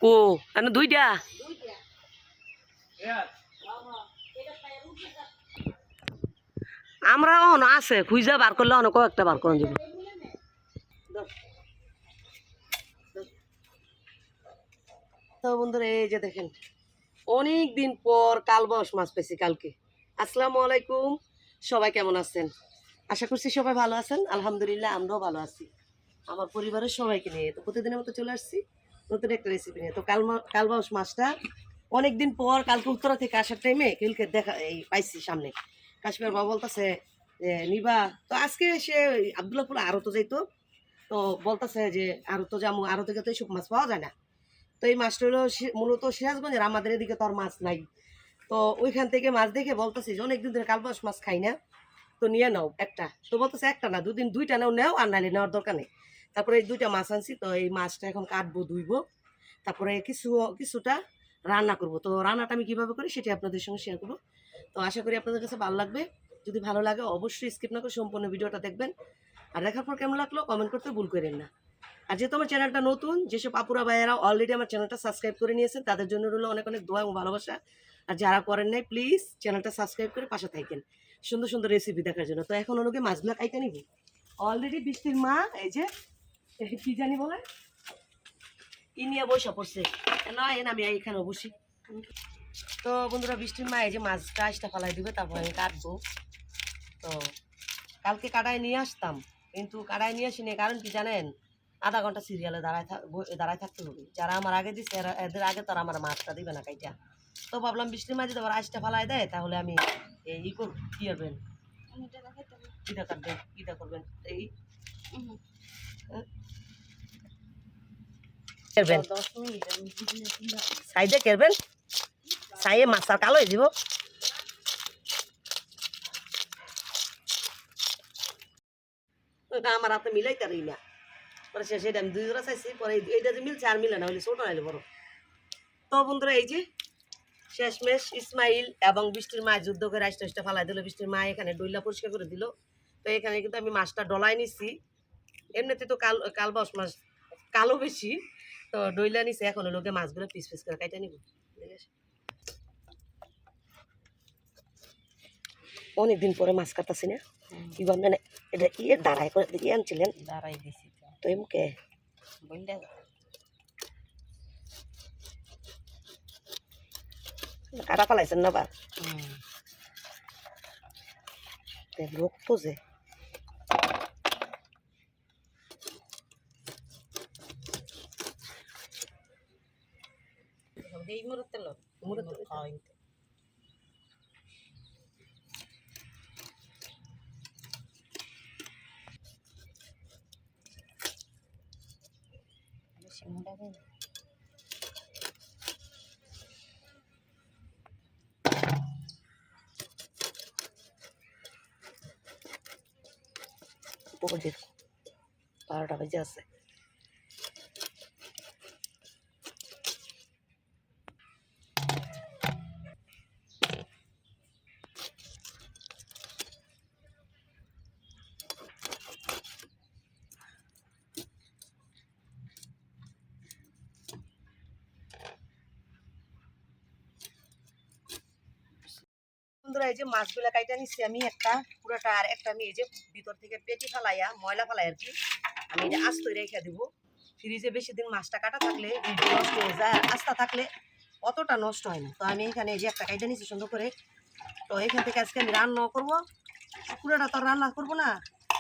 কো এনে দুইটা আমরা অন আছে খুঁজা বার করলে অনেক একটা বার করে দিব। তো বন্ধুরা এই যে দেখেন অনেক দিন পর কালবাউস মাছ পেয়েছি কালকে। আসসালামু আলাইকুম, সবাই কেমন আছেন? আশা করছি সবাই ভালো আছেন। আলহামদুলিল্লাহ আমরাও ভালো আছি, আমার পরিবারের সবাইকে নিয়ে। তো প্রতিদিনের মতো চলে আসছি নতুন একটা রেসিপি নিয়ে। তো কালবাউস মাছটা অনেকদিন পর কালকে উত্তরা থেকে আসার টাইমে কালকে দেখা এই পাইছি সামনে। কাশ্মীর বাবা বলতেছে যে নিবা, তো আজকে সে আবদুল্লাপুর আরো তো যাইতো, তো বলতেছে যে আরো তো যাবো, আরো থেকে তো এইসব মাছ পাওয়া যায় না। তো এই মাছটা হলো মূলত সিরাজগঞ্জের, আমাদের এদিকে তো আর মাছ নাই। তো ওইখান থেকে মাছ দেখে বলতেছি যে অনেকদিন ধরে কালবাউস মাছ খাই না, তো নিয়ে নাও একটা। তো বলতেছে একটা না দুদিন দুইটা নাও, নেও আর নাইলে নেওয়ার দরকার নেই। তারপরে এই দুইটা মাছ আনছি, তো এই মাছটা এখন কাটবো ধুইবো, তারপরে কিছুটা রান্না করব। তো রান্নাটা আমি কীভাবে করি সেটা আপনাদের সঙ্গে শেয়ার করবো। তো আশা করি আপনাদের কাছে ভালো লাগবে। যদি ভালো লাগে অবশ্যই স্কিপ না করে সম্পূর্ণ ভিডিওটা দেখবেন। আর দেখার পর কেমন লাগলো কমেন্ট করতে ভুল করেন না। আর যেহেতু আমার চ্যানেলটা নতুন, যেসব আপুরা ভাইয়েরা অলরেডি আমার চ্যানেলটা সাবস্ক্রাইব করে নিয়েছেন তাদের জন্য রইল অনেক অনেক দোয়া এবং ভালোবাসা। আর যারা করেন নাই প্লিজ চ্যানেলটা সাবস্ক্রাইব করে পাশে থাকেন সুন্দর সুন্দর রেসিপি দেখার জন্য। তো এখন ওনাকে মাছগুলো খাইতে নিব। অলরেডি বৃষ্টির মা এই যে কি জানি বলে কি নিয়ে বসে পড়ছে, না আমি এখানে বসি। তো বন্ধুরা বৃষ্টির মা এই যে মাছটা আসটা ফালাই দিবে, তারপর আমি কাটবো। তো কালকে কাটায় নিয়ে আসতাম, কিন্তু কাটায় নিয়ে আসিনি, কারণ কি জানেন, আধা ঘন্টা সিরিয়ালে দাঁড়ায় থাকতে হবে। যারা আমার আগে দিচ্ছে এদের আগে তো আমার মাছটা দিবে না কাইটা। তো ভাবলাম বৃষ্টির মাঝে তো আবার আইসটা ফালাই দেয়, তাহলে আমি ই করব। কি করবেন, কিটা কাটবেন, কিটা করবেন, এই সাইডে কেরবেন, সাইয়ে মাছ আর কালো হয়ে যাব। আমার হাতে মিলাই তারই না, পরে সেটা আমি দুই জোড়া চাইছি, পরে এইটা যে মিলছে আর মিলে না, হলে ছোট নাইলে বড়। তো বন্ধুরা এই যে শেষমেশ ইসমাইল এবং বৃষ্টির মা যুদ্ধ করে আইসটা আইসটা ফালাই দিল। বৃষ্টির মা এখানে ডইলা পরিষ্কার করে দিল। তো এখানে কিন্তু আমি মাছটা ডলাই নিচ্ছি। এমনিতে তো কালবাউস মাছ কালো বেশি, তো ডইলা নিছে। এখন লোকে মাছগুলো পিস পিস করে কাইটা নিব। অনেকদিন পরে মাছ কাটতেছি না, কি বলবেন এটা ইয়ে দাঁড়াই করে দিয়ে আনছিলেন, দাঁড়াই দিছি তো এমকে কাটা পালাইছেন না বা রক্ত যে বন্ধুরা 12টা বেজে আছে। বন্ধুরা এই যে মাছগুলা কাইটা নিচ্ছি আমি একটা পুরাটা, আর একটা আমি এই যে ভিতর থেকে পেটি ফালাইয়া ময়লা ফালাই আর কি আমি এটা আস্ত রেখে দিব। ফ্রিজে বেশি দিন মাছটা কাটা থাকলে নষ্ট হয়ে যায়, আস্তা থাকলে অতটা নষ্ট হয় না। তো আমি এখানে এই যে একটা কাইটা নিচ্ছি সুন্দর করে। তো এখান থেকে আজকে আমি রান্না করবো, পুরোটা তো রান্না করবো না,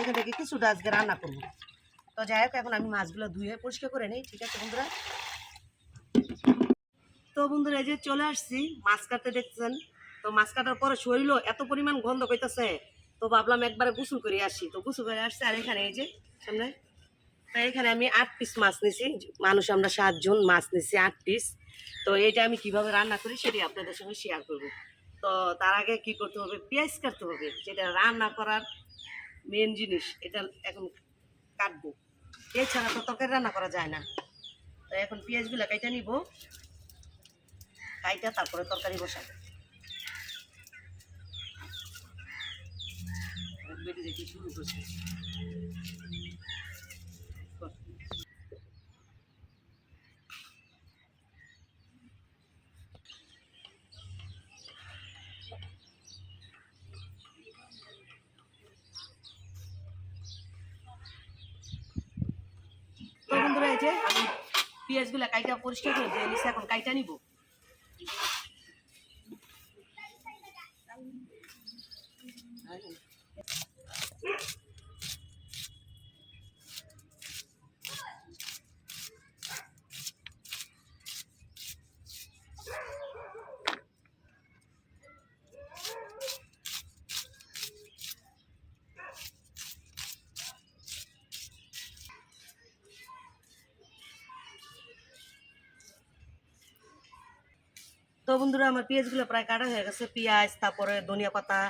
এখান থেকে কিছুটা আজকে রান্না করবো। তো যাই হোক এখন আমি মাছগুলো ধুয়ে পরিষ্কার করে নিই, ঠিক আছে বন্ধুরা। তো বন্ধুরা এই যে চলে আসছি মাছ কাটতে, দেখছেন। তো মাছ কাটার পরে শরীরও এত পরিমাণ গন্ধ কইতেছে, তো ভাবলাম একবারে গোসল করে আসি। তো গোসল করে আসছি, আর এখানে এই যে সামনে, তো এখানে আমি 8 পিস মাছ নিছি, মানুষ আমরা 7 জন, মাছ নিছি 8 পিস। তো এইটা আমি কিভাবে রান্না করি সেটাই আপনাদের সঙ্গে শেয়ার করবো। তো তার আগে কি করতে হবে, পেঁয়াজ কাটতে হবে, যেটা রান্না করার মেন জিনিস। এটা এখন কাটবো, এছাড়া তো তরকারি রান্না করা যায় না। তো এখন পেঁয়াজগুলো কাইটা নিব, কাইটা তারপরে তরকারি বসাবো। বেটে দেখি শুরু করছি। যে আমি পেঁয়াজগুলা কাইটা পরিষ্কার করে দিয়ে নিছি, এখন কাইটা নিব। তো বন্ধুরা আমার পেঁয়াজগুলো প্রায় কাটা হয়ে গেছে, পেঁয়াজ তারপরে ধনিয়া পাতা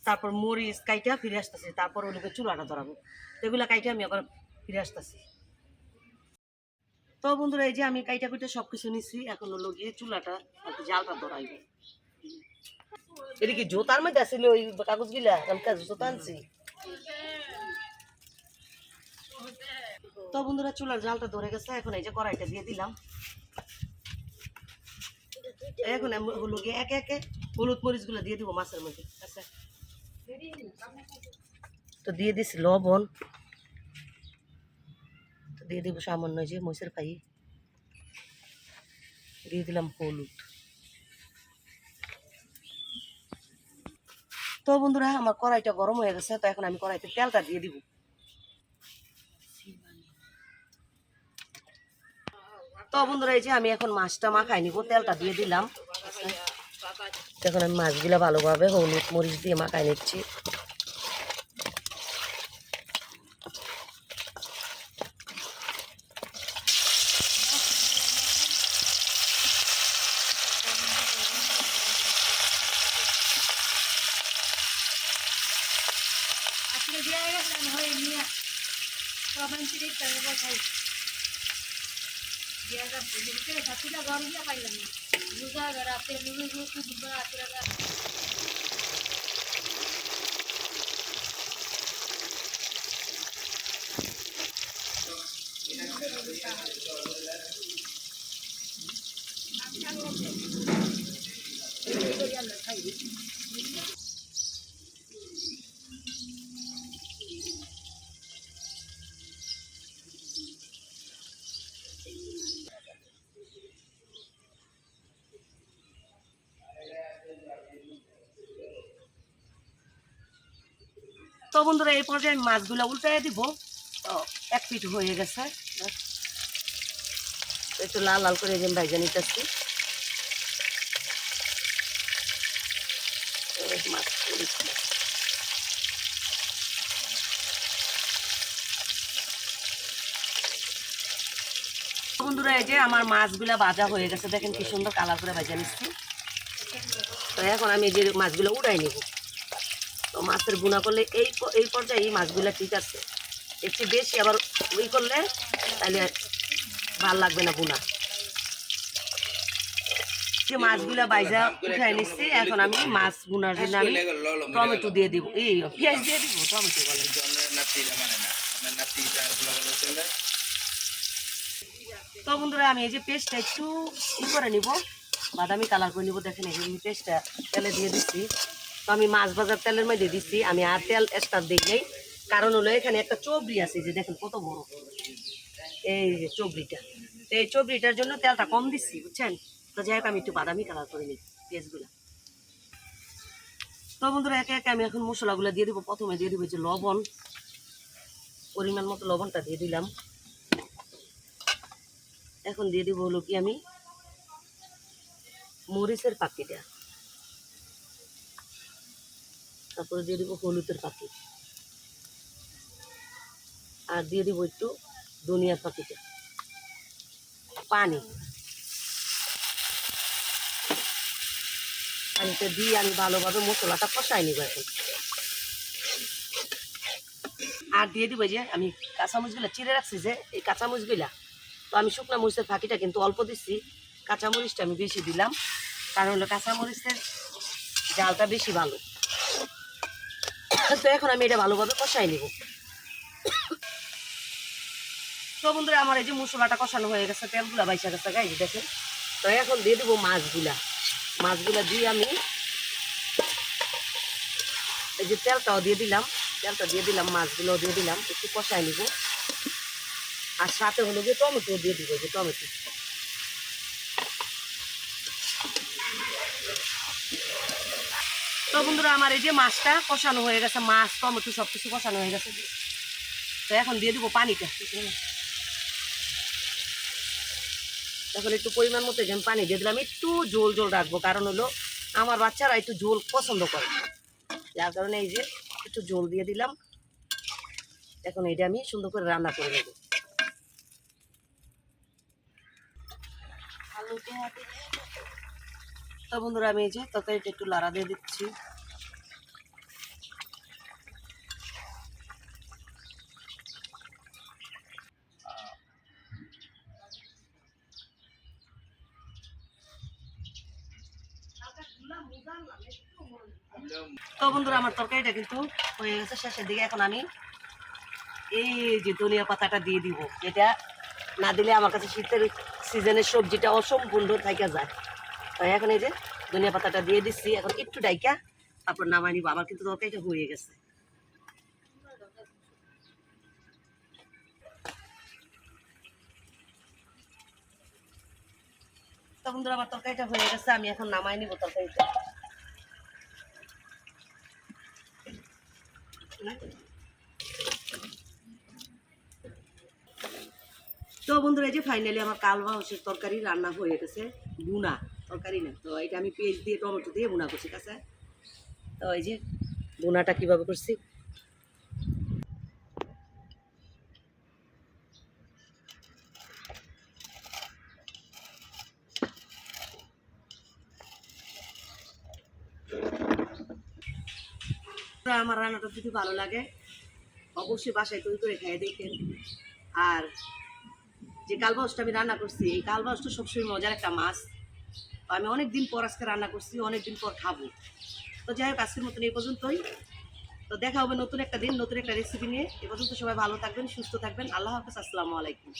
তারপর মরিচ কাইটা ফিরে আসতেছি, তারপর ওগুলোকে চুলাটা ধরাবো। তো এগুলো কাইটা আমি আবার ফিরে আসতেছি। তো বন্ধুরা এই যে আমি কাইটা কুইটা সব কিছু নিচ্ছি, এখন হলো গিয়ে চুলাটা জালটা ধরাইব। এটা কি জোতার মধ্যে আসছিল ওই কাগজ গিলা, হালকা জোতা আনছি। তো বন্ধুরা চুলার জালটা ধরে গেছে, এখন এই যে কড়াইটা দিয়ে দিলাম। এখন হলো গিয়ে একে একে হলুদ মরিচ গুলো দিয়ে দিব মাছের মধ্যে। আচ্ছা তো দিয়ে দিছি লবণ, তো দিয়ে দিব সামান্য যে মরিচের পাই, দিয়ে দিলাম হলুদ। তো বন্ধুরা আমার কড়াইটা গরম হয়ে গেছে, তো এখন আমি কড়াইতে তেলটা দিয়ে দিব। তো বন্ধুরা এই যে আমি এখন মাছটা মাখাই নিব, তেলটা দিয়ে দিলাম। এখন আমি মাছগুলা ভালোভাবে হলুদ মরিচ দিয়ে মাখাই নিচ্ছি। তো বন্ধুরা এই পর্যায়ে আমি মাছগুলো উল্টাই দিব। তো এক পিঠ হয়ে গেছে, একটু লাল লাল করে যে ভাইজা নিতেছি। বন্ধুরা এই যে আমার মাছগুলা ভাজা হয়ে গেছে, দেখেন কি সুন্দর কালার করে ভাজা নিচ্ছি। তো এখন আমি এই যে মাছগুলো উড়াই নিব। তো মাছের গুণা করলে এই পর্যায়ে এই মাছগুলা ঠিক আছে, একটু বেশি আবার ওই করলে তাহলে ভাল লাগবে না গুণা। যে মাছগুলা বাইজা উঠাই নিচ্ছি, এখন আমি মাছ গুনার জন্য আমি টমেটো দিয়ে দিব, এই পেঁয়াজ দিয়ে দিব, টমেটো বলে। তো বন্ধুরা আমি এই যে পেস্টটা একটু করে নিব, বাদামি কালার করে নিব। দেখেন এই পেস্টটা তেলে দিয়ে দিচ্ছি। তো আমি মাছ ভাজার তেলের মধ্যে দিচ্ছি, আমি আর তেল এক্সট্রা দিই নাই, কারণ হলো এখানে একটা চবড়ি আছে, যে দেখেন কত বড় এই যে চবড়িটা। তো এই চবড়িটার জন্য তেলটা কম দিচ্ছি, বুঝছেন। তো যাই হোক আমি একটু বাদামি কালার করে নিই পেঁয়াজগুলা। তো বন্ধুরা একে একে আমি এখন মশলাগুলো দিয়ে দিব। প্রথমে দিয়ে দিব যে লবণ, পরিমাণ মতো লবণটা দিয়ে দিলাম। এখন দিয়ে দিব হলো কি আমি মরিচের পাখিটা, তারপরে দিয়ে দিব হলুদের পাখি, আর দিয়ে দিব একটু ধনিয়ার পাখিটা, পানিটা দিয়ে আমি ভালোভাবে মশলাটা কষাই নিব এখন। আর দিয়ে দিব যে আমি কাঁচামরিচগুলা চিড়ে রাখছি, যে এই কাঁচামরিচগুলা, তো আমি শুকনা মরিচের ফাঁকিটা কিন্তু অল্প দিচ্ছি, কাঁচামরিচটা আমি বেশি দিলাম, কারণ হলো কাঁচামরিচের জালটা বেশি ভালো। তো এখন আমি এটা ভালোভাবে কষাই নিব। তো বন্ধুরা আমার এই যে মশলাটা কষানো হয়ে গেছে, তেলগুলা বাইসা গেছে গাই দেখেন। তো এখন দিয়ে দেবো মাছগুলা দিয়ে আমি এই যে তেলটাও দিয়ে দিলাম, মাছগুলোও দিয়ে দিলাম, একটু কষাই নিব। আর সাথে হলো গিয়ে টমেটো দিয়ে দিব, যে টমেটো। তো বন্ধুরা আমার এই যে মাছটা কষানো হয়ে গেছে, মাছ টমেটো সব কিছু কষানো হয়ে গেছে। তো এখন দিয়ে দিব পানিটা। এখন একটু পরিমাণ মতো আমি পানি দিয়ে দিলাম, একটু ঝোল ঝোল রাখবো, কারণ হলো আমার বাচ্চারা একটু ঝোল পছন্দ করে, যার কারণে এই যে একটু ঝোল দিয়ে দিলাম। এখন এটা আমি সুন্দর করে রান্না করে নেব। তো বন্ধুরা আমি এই যে তরকারিটা একটু লাড়া দিয়ে দিচ্ছি। তো বন্ধুরা আমার তরকারিটা কিন্তু হয়ে গেছে শেষের দিকে। এখন আমি এই যে ধনিয়া পাতাটা দিয়ে দিব, এটা না দিলে আমার কাছে শীতের সিজনের সবজিটা অসম্পূর্ণ থাইকা যায়। তাই এখন এই যে ধনিয়া পাতাটা দিয়ে দিচ্ছি, এখন একটু ডাইকা তারপর নামাই নিব। আমার কিন্তু তরকারিটা হয়ে গেছে। তো বন্ধুরা আমার তরকারিটা হয়ে গেছে, আমি এখন নামাই নিব তরকারিটা। তো বন্ধুরা এই যে ফাইনালি আমার কালবা হাঁসের তরকারি রান্না হয়ে গেছে। বুনা তরকারি না, তো এটা আমি পেঁয়াজ দিয়ে টমেটো দিয়ে বুনা করছি কাছে। তো এই যে বুনাটা কিভাবে করছি, আমার রান্নাটা যদি ভালো লাগে অবশ্যই বাসায় তৈরি করে খেয়ে দেখেন। আর যে কালবাউসটা আমি রান্না করছি, এই কালবাউসটা সবসময় মজার একটা মাছ। তো আমি অনেক দিন পর আজকে রান্না করছি, অনেক দিন পর খাবো। তো যাই হোক আজকের মতন এই পর্যন্তই। তো দেখা হবে নতুন একটা দিন নতুন একটা রেসিপি নিয়ে। এ পর্যন্ত সবাই ভালো থাকবেন, সুস্থ থাকবেন। আল্লাহ হাফেজ, আসসালামু আলাইকুম।